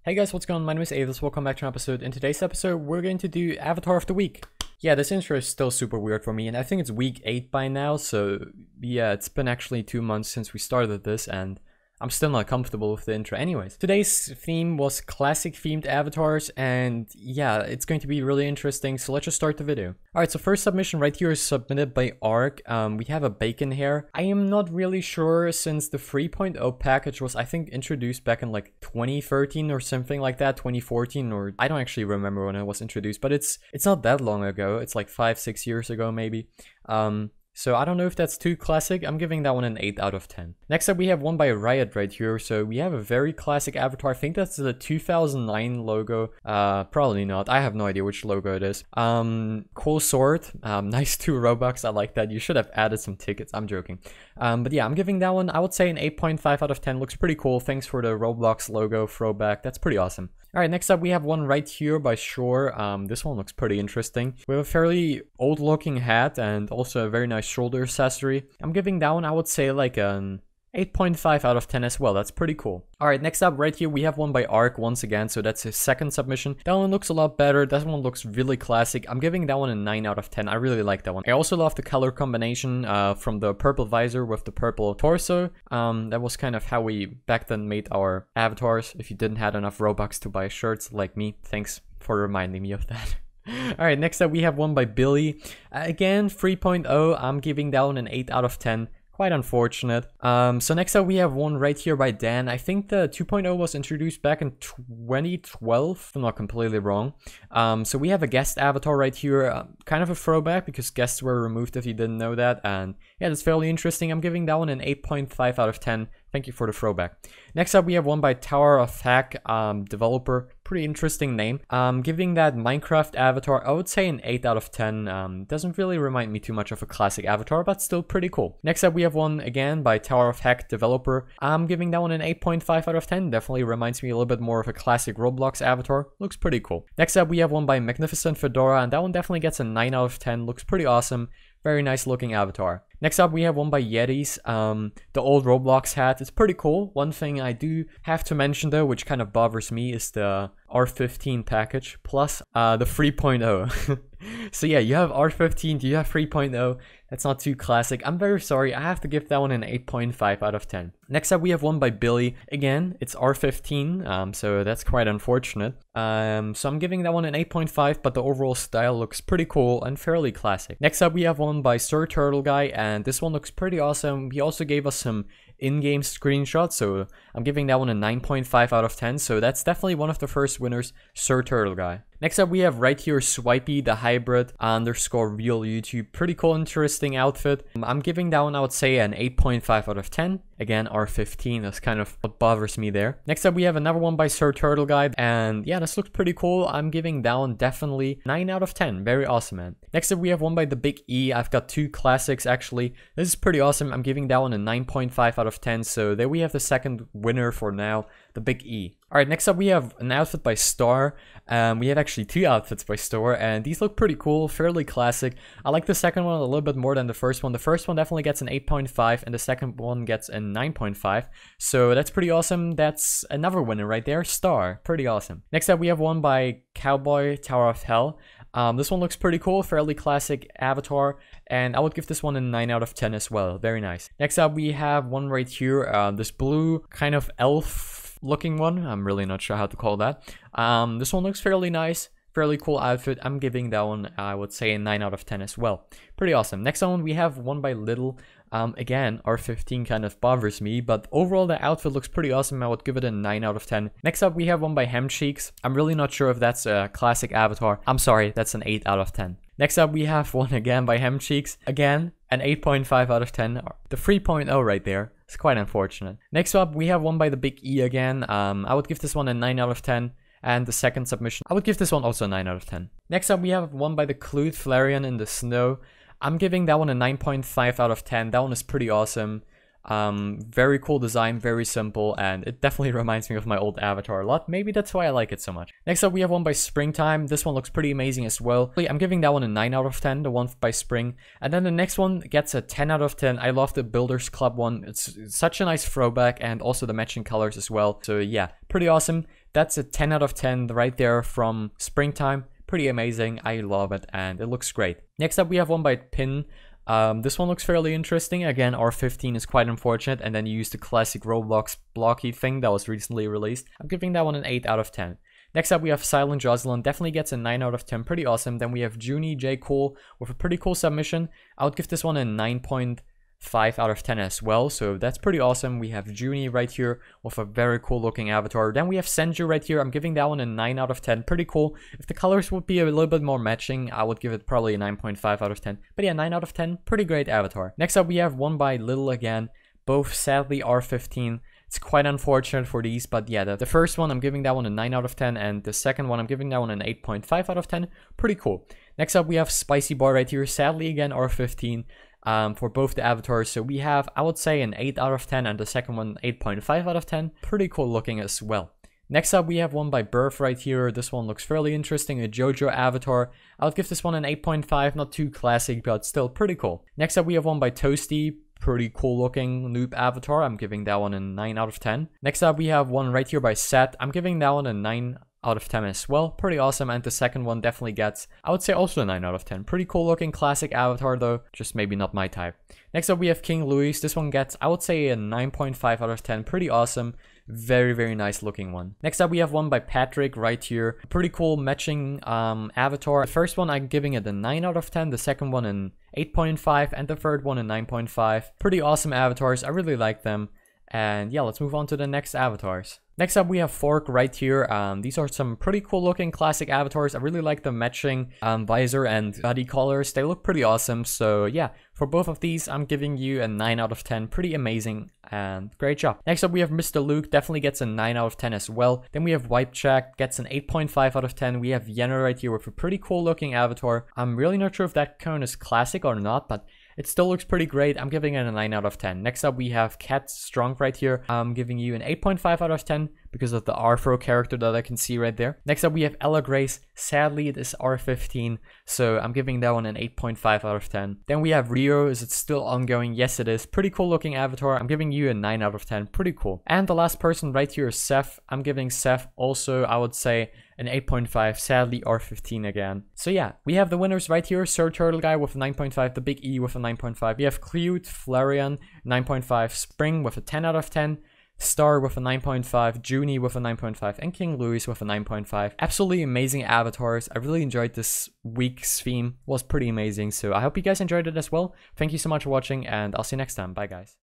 Hey guys, what's going on? My name is Avis. Welcome back to an episode. In today's episode, we're going to do Avatar of the Week. Yeah, this intro is still super weird for me, and I think it's week 8 by now, so yeah, it's been actually 2 months since we started this, and I'm still not comfortable with the intro anyways. Today's theme was classic themed avatars, and yeah, it's going to be really interesting, so let's just start the video. Alright, so first submission right here is submitted by Ark. We have a bacon hair. I am not really sure since the 3.0 package was, I think, introduced back in like 2013 or something like that, 2014, or I don't actually remember when it was introduced, but it's not that long ago. It's like 5-6 years ago maybe. So I don't know if that's too classic. I'm giving that one an 8 out of 10. Next up, we have one by Riot right here. So we have a very classic avatar. I think that's the 2009 logo. Probably not. I have no idea which logo it is. Cool sword. Nice 2 Robux. I like that. You should have added some tickets. I'm joking. But yeah, I'm giving that one, I would say, an 8.5 out of 10. Looks pretty cool. Thanks for the Roblox logo throwback. That's pretty awesome. Alright, next up we have one right here by Shore. This one looks pretty interesting. We have a fairly old looking hat and also a very nice shoulder accessory. I'm giving that one, I would say, like an 8.5 out of 10 as well. That's pretty cool. Alright, next up right here we have one by Ark once again, so that's his second submission. That one looks a lot better. That one looks really classic. I'm giving that one a 9 out of 10. I really like that one. I also love the color combination from the purple visor with the purple torso. That was kind of how we back then made our avatars. If you didn't have enough Robux to buy shirts like me, thanks for reminding me of that. Alright, next up we have one by Billy. Again, 3.0. I'm giving that one an 8 out of 10. Quite unfortunate. So next up we have one right here by Dan. I think the 2.0 was introduced back in 2012, if I'm not completely wrong. So we have a guest avatar right here, kind of a throwback because guests were removed if you didn't know that, and yeah, that's fairly interesting. I'm giving that one an 8.5 out of 10. Thank you for the throwback. Next up we have one by Tower of Hack developer. Pretty interesting name. Giving that Minecraft avatar, I would say an 8 out of 10. Doesn't really remind me too much of a classic avatar, but still pretty cool. Next up we have one again by Tower of Hack developer. I'm giving that one an 8.5 out of 10. Definitely reminds me a little bit more of a classic Roblox avatar. Looks pretty cool. Next up we have one by Magnificent Fedora, and that one definitely gets a 9 out of 10. Looks pretty awesome. Very nice looking avatar. Next up we have one by Yetis, the old Roblox hat. It's pretty cool. One thing I do have to mention though, which kind of bothers me, is the R15 package plus the 3.0. So yeah, you have R15, you have 3.0. That's not too classic. I'm very sorry. I have to give that one an 8.5 out of 10. Next up we have one by Billy. Again, it's R15, so that's quite unfortunate. So I'm giving that one an 8.5, but the overall style looks pretty cool and fairly classic. Next up we have one by Sir Turtle Guy, and this one looks pretty awesome. He also gave us some in-game screenshots, so I'm giving that one a 9.5 out of 10. So that's definitely one of the first winners, Sir Turtle Guy. Next up we have right here Swipey the hybrid underscore real YouTube. Pretty cool, interesting outfit. I'm giving that one, I would say, an 8.5 out of 10. Again, R15, that's kind of what bothers me there. Next up we have another one by Sir Turtle Guy, and yeah, this looks pretty cool. I'm giving that one definitely 9 out of 10. Very awesome, man. Next up we have one by the Big E. I've got 2 classics actually. This is pretty awesome. I'm giving that one a 9.5 out of 10. So there we have the second winner for now, the Big E. Alright, next up we have an outfit by Star. We have actually 2 outfits by Star, and these look pretty cool, fairly classic. I like the second one a little bit more than the first one. The first one definitely gets an 8.5, and the second one gets a 9.5. So that's pretty awesome. That's another winner right there, Star. Pretty awesome. Next up we have one by Cowboy Tower of Hell. This one looks pretty cool, fairly classic avatar, and I would give this one a 9 out of 10 as well. Very nice. Next up we have one right here, this blue kind of elf looking one. I'm really not sure how to call that. This one looks fairly nice, fairly cool outfit. I'm giving that one, I would say, a 9 out of 10 as well. Pretty awesome. Next one we have one by Little. Again, R15 kind of bothers me, but overall the outfit looks pretty awesome. I would give it a 9 out of 10. Next up we have one by Hem Cheeks. I'm really not sure if that's a classic avatar. I'm sorry, that's an 8 out of 10. Next up we have one again by Hem Cheeks. Again, an 8.5 out of 10. The 3.0 right there. It's quite unfortunate. Next up we have one by the Big E again. I would give this one a 9 out of 10. And the second submission, I would give this one also a 9 out of 10. Next up we have one by the Clued Flareon in the Snow. I'm giving that one a 9.5 out of 10. That one is pretty awesome. Very cool design, very simple, and it definitely reminds me of my old avatar a lot. Maybe that's why I like it so much. Next up we have one by Springtime. This one looks pretty amazing as well. I'm giving that one a 9 out of 10, the one by Spring. And then the next one gets a 10 out of 10. I love the Builders Club one. It's such a nice throwback, and also the matching colors as well. So yeah, pretty awesome. that's a 10 out of 10 right there from Springtime. Pretty amazing. I love it and it looks great. Next up we have one by Pin. This one looks fairly interesting. Again, R15 is quite unfortunate, and then you use the classic Roblox blocky thing that was recently released. I'm giving that one an 8 out of 10. Next up we have Silent Jocelyn, definitely gets a 9 out of 10, pretty awesome. Then we have Junie J. Cole with a pretty cool submission. I would give this one a 9.5 out of 10 as well, so that's pretty awesome. We have Junie right here with a very cool looking avatar. Then we have Senju right here. I'm giving that one a 9 out of 10, pretty cool. If the colors would be a little bit more matching, I would give it probably a 9.5 out of 10. But yeah, 9 out of 10, pretty great avatar. Next up we have one by Little again, both sadly R15. It's quite unfortunate for these, but yeah, the first one I'm giving that one a 9 out of 10, and the second one I'm giving that one an 8.5 out of 10. Pretty cool. Next up we have Spicy Boy right here, sadly again R15. For both the avatars, so we have, I would say, an 8 out of 10, and the second one 8.5 out of 10. Pretty cool looking as well. Next up we have one by Birth right here. This one looks fairly interesting, a JoJo avatar. I would give this one an 8.5, not too classic, but still pretty cool. Next up we have one by Toasty. Pretty cool looking noob avatar. I'm giving that one a 9 out of 10. Next up we have one right here by Seth. I'm giving that one a 9 out of 10 as well. Pretty awesome, and the second one definitely gets, I would say, also a 9 out of 10. Pretty cool looking classic avatar though, just maybe not my type. Next up we have King Louis. This one gets, I would say, a 9.5 out of 10. Pretty awesome. Very nice looking one. Next up we have one by Patrick right here. Pretty cool matching avatar. The first one I'm giving it a 9 out of 10, the second one an 8.5, and the third one a 9.5. Pretty awesome avatars. I really like them. And yeah, let's move on to the next avatars. Next up we have Fork right here. These are some pretty cool looking classic avatars. I really like the matching visor and body colors. They look pretty awesome. So yeah, for both of these I'm giving you a 9 out of 10. Pretty amazing and great job. Next up we have Mr. Luke, definitely gets a 9 out of 10 as well. Then we have Wipe Check, gets an 8.5 out of 10. We have Yenna right here with a pretty cool looking avatar. I'm really not sure if that count is classic or not, but it still looks pretty great. I'm giving it a 9 out of 10. Next up we have Cat Strong right here. I'm giving you an 8.5 out of 10 because of the Arthro character that I can see right there. Next up we have Ella Grace. Sadly it is R15, so I'm giving that one an 8.5 out of 10. Then we have Rio. Is it still ongoing? Yes it is. Pretty cool looking avatar. I'm giving you a 9 out of 10. Pretty cool. And the last person right here is Seth. I'm giving Seth also, I would say, an 8.5, sadly R15 again. So yeah, we have the winners right here. Sir Turtle Guy with a 9.5, the Big E with a 9.5. We have Cute, Flareon, 9.5, Spring with a 10 out of 10, Star with a 9.5, Junie with a 9.5, and King Louis with a 9.5. Absolutely amazing avatars. I really enjoyed this week's theme. It was pretty amazing, so I hope you guys enjoyed it as well. Thank you so much for watching, and I'll see you next time. Bye guys.